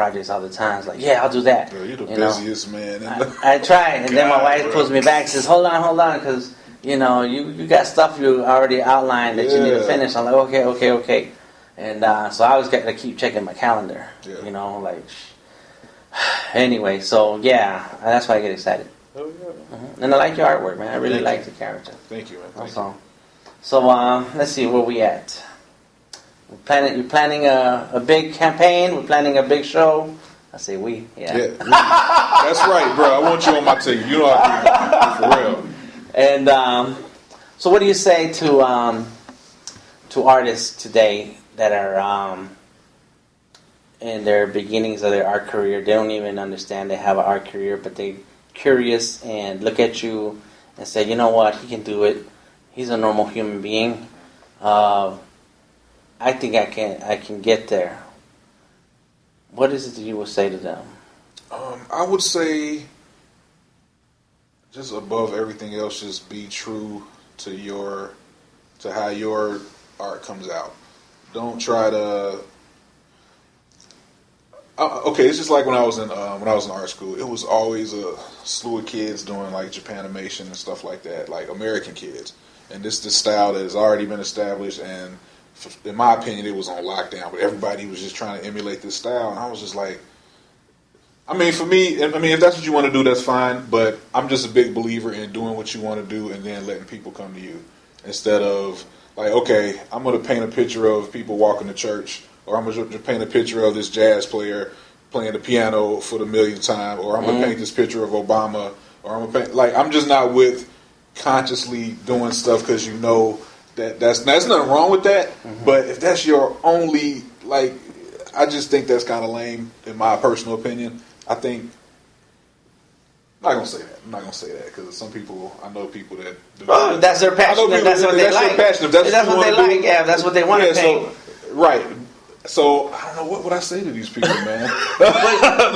projects all the time. It's like, yeah, I'll do that. Girl, you're the busiest man. I try, and then my wife pulls me back and says, hold on, because, you got stuff you already outlined that you need to finish. I'm like, okay. And so I always got to keep checking my calendar, anyway, so yeah, that's why I get excited. Oh, yeah. Mm-hmm. And I like your artwork, man. I really like the character. Thank you, man. That's all. So let's see where we at. You're planning a big campaign. We're planning a big show. I say we. Yeah. That's right, bro. I want you on my team. You know I do, for real. And so, what do you say to artists today that are in their beginnings of their art career? They don't even understand they have an art career, but they're curious and look at you and say, you know what, he can do it. He's a normal human being. I think I can get there. What is it that you would say to them? I would say, just above everything else, just be true to how your art comes out. Don't try to. Okay, it's just like when I was in art school. It was always a slew of kids doing like Japanimation and stuff like that, like American kids. And this style that has already been established, and in my opinion, it was on lockdown. But everybody was just trying to emulate this style, and I was just like, I mean, for me, if that's what you want to do, that's fine. But I'm just a big believer in doing what you want to do and then letting people come to you, instead of like, okay, I'm going to paint a picture of people walking to church, or I'm going to paint a picture of this jazz player playing the piano for the millionth time, or I'm going to paint this picture of Obama, or I'm going to paint, like, I'm just not with consciously doing stuff because that's nothing wrong with that. But if that's your only, like, I just think that's kind of lame in my personal opinion. I think I'm not gonna say that because some people, I know people that do that. That's their passion. That's what they like. That's what they like. Yeah, that's what they want to paint. Right. So I don't know, what would I say to these people, man?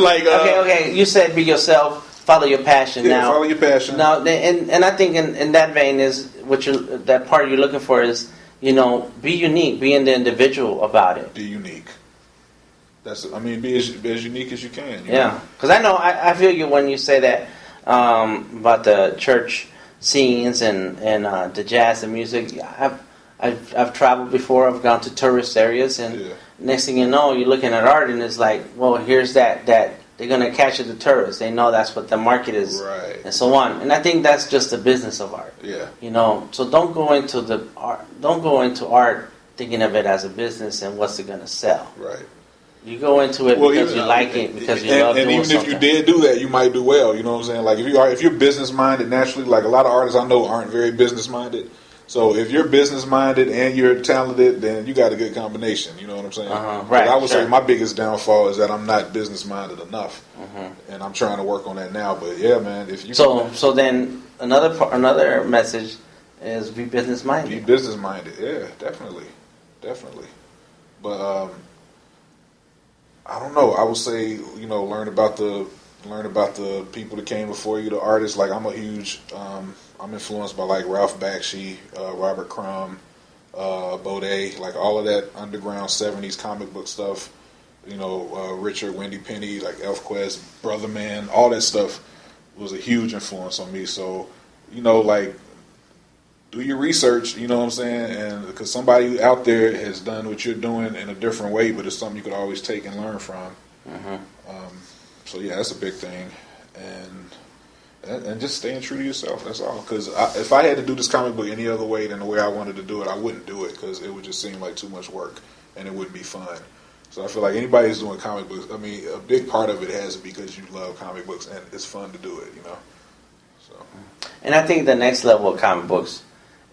Like, okay. You said be yourself. Follow your passion. Yeah, follow your passion. Now, and I think in that vein is that part you're looking for is, be unique, be the individual about it. Be unique. Be as unique as you can. Yeah, because I feel you when you say that about the church scenes and the jazz and music. I've traveled before. I've gone to tourist areas, and next thing you know, you're looking at art, and it's like, well, here's that they're gonna catch the tourists. They know that's what the market is, right, and so on. And I think that's just the business of art. Yeah. So don't go into art thinking of it as a business and what's it gonna sell. Right. You go into it because you like it, because you love doing something. And even if you did do that, you might do well. You know what I'm saying? Like if you're business minded naturally, like a lot of artists I know aren't very business minded. So if you're business minded and you're talented, then you got a good combination. You know what I'm saying? Right. I would say my biggest downfall is that I'm not business minded enough, and I'm trying to work on that now. But yeah, man, if you so then another message is be business minded. Be business minded. Yeah, definitely. But I don't know. I would say, learn about the people that came before you, the artists. Like I'm a huge, I'm influenced by like Ralph Bakshi, Robert Crumb, Baudet, like all of that underground '70s comic book stuff. Richard, Wendy Penny, like ElfQuest, Brother Man, all that stuff was a huge influence on me. So, like, do your research, you know what I'm saying? And because somebody out there has done what you're doing in a different way, but it's something you could always take and learn from. So yeah, that's a big thing, and just staying true to yourself. That's all. Because if I had to do this comic book any other way than the way I wanted to do it, I wouldn't do it because it would just seem like too much work and it wouldn't be fun. So I feel like anybody who's doing comic books, a big part of it has to be because you love comic books and it's fun to do it, So. And I think the next level of comic books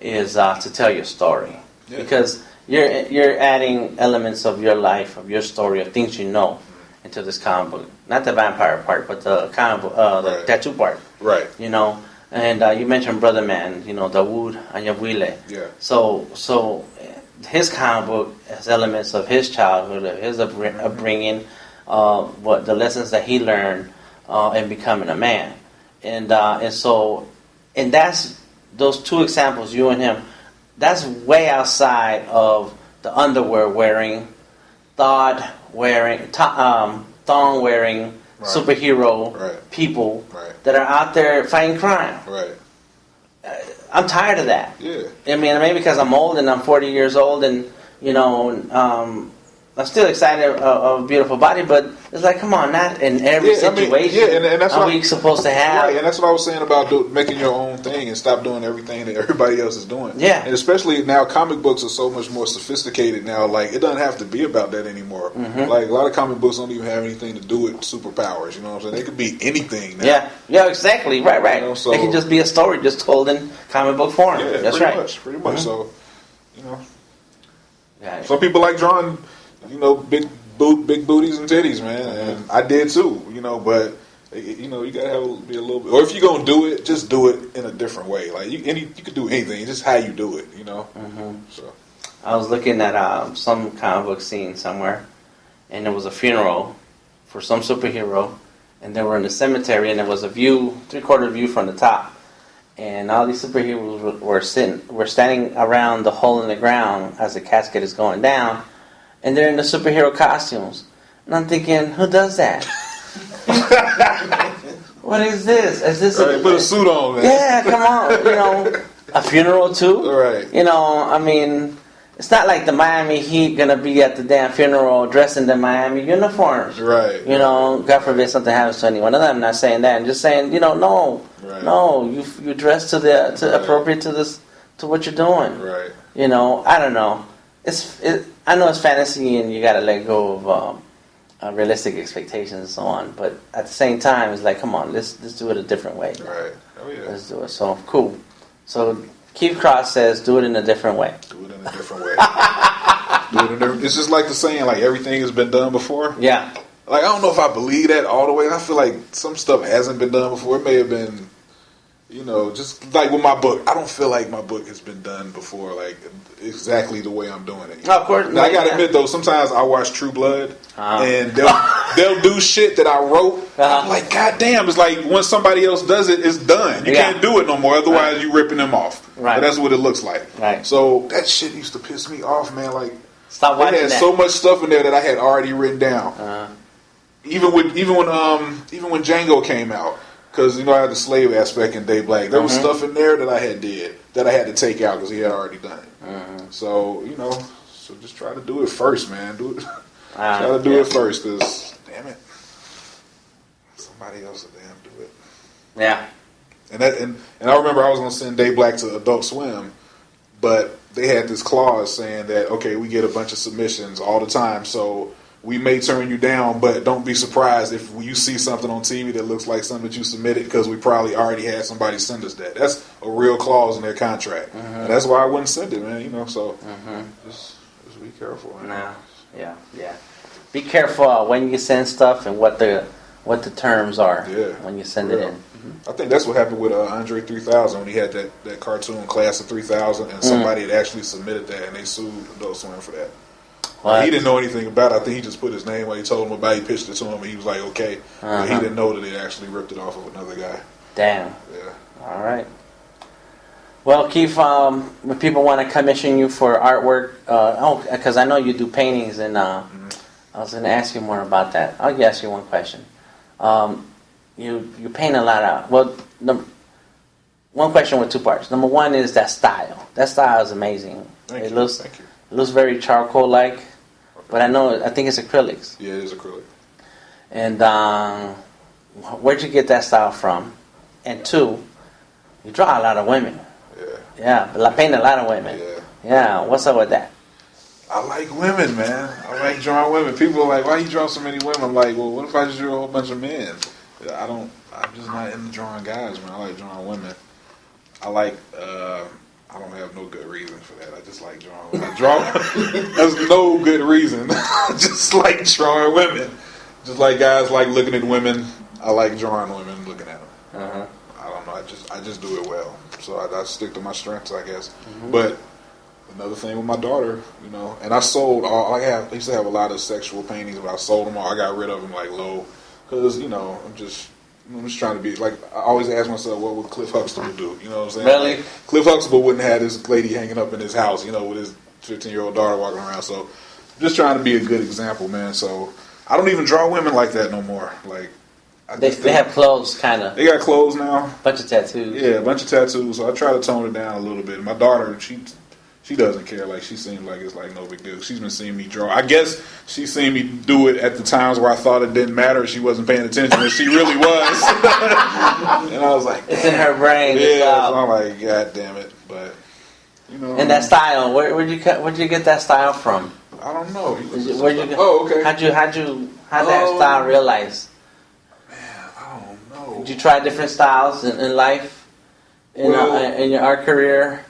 is to tell your story, because you're adding elements of your life, of your story, of things into this comic book. Not the vampire part, but the comic book, the tattoo part. Right. And you mentioned Brother Man, Dawood Anyabwile. Yeah. So his comic book has elements of his childhood, of his upbringing, what the lessons that he learned in becoming a man, and that's those two examples, you and him. That's way outside of the underwear wearing, thought wearing, thong-wearing superhero people that are out there fighting crime. Right. I'm tired of that. Yeah. I mean, maybe because I'm old and I'm 40 years old and, you know, I'm still excited of a beautiful body, but it's like, come on, not in every situation. And that's what we supposed to have. Right, and that's what I was saying about making your own thing and stop doing everything that everybody else is doing. Yeah. And especially now, comic books are so much more sophisticated now. Like, it doesn't have to be about that anymore. Mm-hmm. Like, a lot of comic books don't even have anything to do with superpowers. You know what I'm saying? They could be anything now. Yeah, exactly. Right. You know, so, they can just be a story just told in comic book form. Yeah, that's pretty right. Pretty much. Mm-hmm. So, you know. Yeah. Some people like drawing, you know, big booties and titties, man, and I did too, you know. But you know, you gotta be a little bit, or if you're gonna do it, just do it in a different way. Like you could do anything, just how you do it, you know. Mm-hmm. So I was looking at some comic book scene somewhere, and there was a funeral for some superhero, and they were in the cemetery, and there was a view, 3/4 view from the top, and all these superheroes were standing around the hole in the ground as the casket is going down. And they're in the superhero costumes. And I'm thinking, who does that? What is this? Is this put a suit on, man. Yeah, come on. You know, a funeral too? Right. You know, I mean, it's not like the Miami Heat going to be at the damn funeral dressed in their Miami uniforms. Right. You know, God forbid something happens to anyone of them. I'm not saying that. I'm just saying, you know, no, you dress to appropriate to what you're doing. Right. You know, I don't know. I know it's fantasy and you got to let go of realistic expectations and so on. But at the same time, it's like, come on, let's do it a different way. Right. Oh yeah. Let's do it. So cool. So Keef Cross says, do it in a different way. Do it in a different way. It's just like the saying, like everything has been done before. Yeah. Like I don't know if I believe that all the way. I feel like some stuff hasn't been done before. It may have been. You know, just like with my book, I don't feel like my book has been done before, like exactly the way I'm doing it. Of course. Now, I gotta admit though, sometimes I watch True Blood, and they'll do shit that I wrote. I'm like, God damn! It's like when somebody else does it, it's done. You can't do it no more. Otherwise, you ripping them off. Right. But that's what it looks like. Right. So that shit used to piss me off, man. Like, stop watching that. Had so much stuff in there that I had already written down. Even when Django came out. Because, you know, I had the slave aspect in DayBlack. There was stuff in there that I had to take out because he had already done it. So, you know, just try to do it first, man. Try to do it first because, damn it, somebody else will damn do it. Yeah. And I remember I was going to send DayBlack to Adult Swim, but they had this clause saying that, okay, we get a bunch of submissions all the time, so we may turn you down, but don't be surprised if you see something on TV that looks like something that you submitted because we probably already had somebody send us that. That's a real clause in their contract. And that's why I wouldn't send it, man. You know, so just be careful. Man. Yeah. Be careful when you send stuff and what the terms are when you send it in. I think that's what happened with Andre 3000 when he had that cartoon Class of 3000 and somebody had actually submitted that and they sued Adult Swim for that. He didn't know anything about it. I think he just put his name when he told him about it. He pitched it to him and he was like, okay. But he didn't know that they actually ripped it off of another guy. Damn. Yeah. All right. Well, Keef, when people want to commission you for artwork, because I know you do paintings, and I was going to ask you more about that. I'll ask you one question. You paint a lot of, one question with two parts. Number one is that style. That style is amazing. Thank you. It looks very charcoal-like, but I think it's acrylics. Yeah, it is acrylic. And where'd you get that style from? And two, you draw a lot of women. Yeah, but I paint a lot of women. Yeah, what's up with that? I like women, man. I like drawing women. People are like, why you draw so many women? I'm like, well, what if I just drew a whole bunch of men? I'm just not into drawing guys, man. I like drawing women. I don't have no good reason for that. I just like drawing women. There's no good reason. I just like drawing women. Just like guys like looking at women, I like drawing women and looking at them. I don't know. I just do it well. So I stick to my strengths, I guess. But another thing with my daughter, you know, and I sold all. I used to have a lot of sexual paintings, but I sold them all. I got rid of them like low because, you know, I'm just trying to be like, I always ask myself, what would Cliff Huxtable do? You know what I'm saying? Really? Like, Cliff Huxtable wouldn't have this lady hanging up in his house, you know, with his 15-year-old daughter walking around. So I'm just trying to be a good example, man. So I don't even draw women like that no more. Like They have clothes, kind of. They got clothes now. Bunch of tattoos. Yeah, a bunch of tattoos. So I try to tone it down a little bit. My daughter, she doesn't care. Like, she seems like it's like no big deal. She's been seeing me draw. I guess she's seen me do it at the times where I thought it didn't matter. She wasn't paying attention, and she really was. And I was like, it's in her brain. Yeah, so I'm like, God damn it. But, you know. And that style, where'd you get that style from? I don't know. Where'd you get, okay. How'd that style realize? Man, I don't know. Did you try different styles in life, in your art career?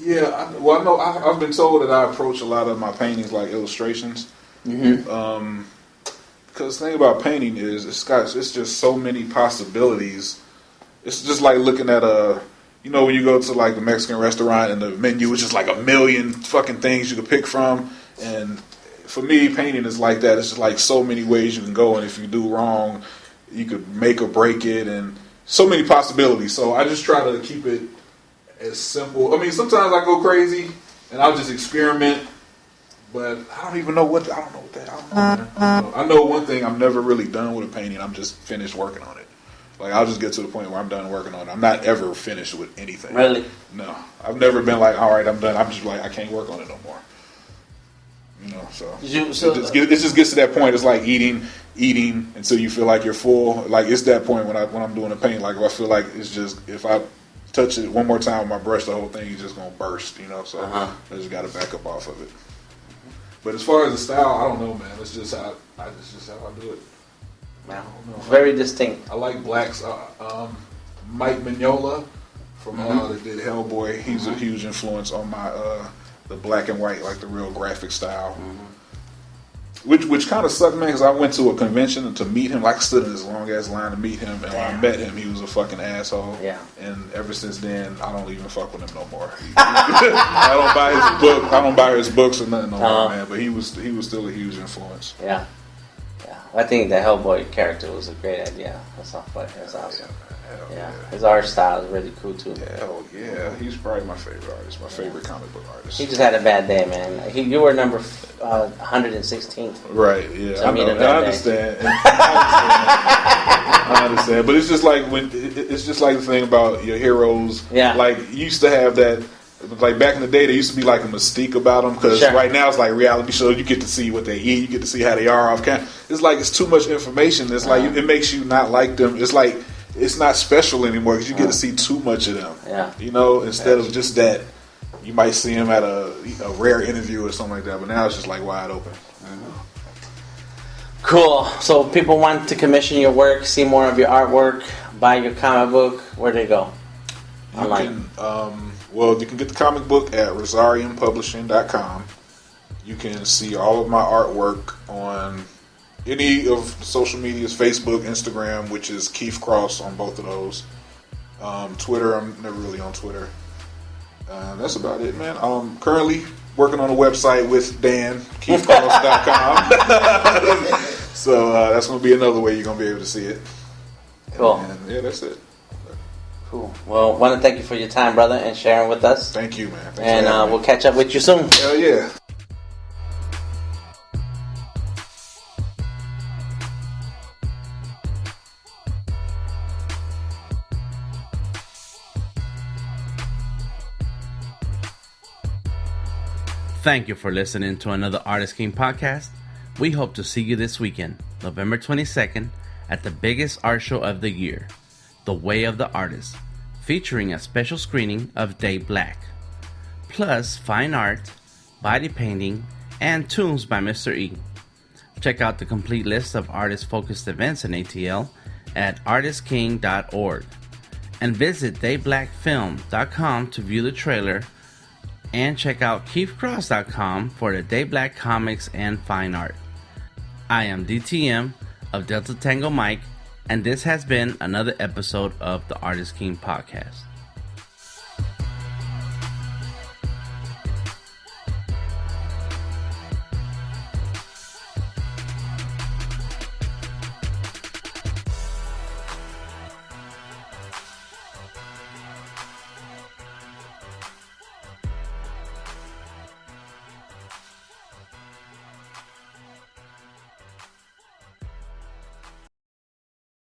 Yeah, I know. I've been told that I approach a lot of my paintings like illustrations. Mm-hmm. Because the thing about painting is it's just so many possibilities. It's just like looking at when you go to like the Mexican restaurant and the menu is just like a million fucking things you could pick from. And for me, painting is like that. It's just like so many ways you can go, and if you do wrong, you could make or break it, and so many possibilities. So I just try to keep it as simple. I mean, sometimes I go crazy and I'll just experiment, but I don't know what that. I know one thing: I'm never really done with a painting. I'm just finished working on it. Like, I'll just get to the point where I'm done working on it. I'm not ever finished with anything. Really? No, I've never been like, all right, I'm done. I'm just like, I can't work on it no more. You know, so it just gets to that point. It's like eating until you feel like you're full. Like, it's that point when I'm doing a paint. Like, if I feel like it's just, if I touch it one more time with my brush, the whole thing is just gonna burst. You know, so I just got to back up off of it. But as far as the style, I don't know, man. It's just how I do it. Wow. Very distinct. I like blacks. Mike Mignola from that did Hellboy. He's a huge influence on my the black and white, like the real graphic style. Which kind of sucked, man, because I went to a convention to meet him. Like, I stood in this long ass line to meet him, and when I met him, he was a fucking asshole. Yeah. And ever since then, I don't even fuck with him no more. I don't buy his books or nothing no more, man. But he was still a huge influence. Yeah. I think the Hellboy character was a great idea. That's awesome. Yeah. His art style is really cool too. Hell yeah, he's probably my favorite artist, my favorite comic book artist. He just had a bad day, man. You were number 116th. Right. Yeah. So I understand. I understand, but it's just like the thing about your heroes. Yeah. Like, you used to have that. Like, back in the day, there used to be like a mystique about them, because right now it's like reality shows. You get to see what they eat, you get to see how they are off camera. It's like it's too much information. It's like it makes you not like them. It's like it's not special anymore because you get to see too much of them. Yeah, you know, instead of just that, you might see them at a rare interview or something like that. But now it's just like wide open. Cool. So people want to commission your work, see more of your artwork, buy your comic book. Where do they go? Online. You can get the comic book at rosariumpublishing.com. You can see all of my artwork on any of the social medias, Facebook, Instagram, which is Keef Cross on both of those. Twitter, I'm never really on Twitter. That's about it, man. I'm currently working on a website with Dan, keefcross.com. So that's going to be another way you're going to be able to see it. Cool. And yeah, that's it. Cool. Well, I want to thank you for your time, brother, and sharing with us. Thank you, man. And we'll catch up with you soon. Hell yeah. Thank you for listening to another Artist King podcast. We hope to see you this weekend, November 22nd, at the biggest art show of the year, The Way of the Artist, featuring a special screening of DayBlack, plus fine art, body painting, and tunes by Mr. E. Check out the complete list of artist-focused events in ATL at artistking.org, and visit dayblackfilm.com to view the trailer, and check out keefcross.com for the DayBlack comics and fine art. I am DTM of Delta Tango Mike, and this has been another episode of the Artist King podcast.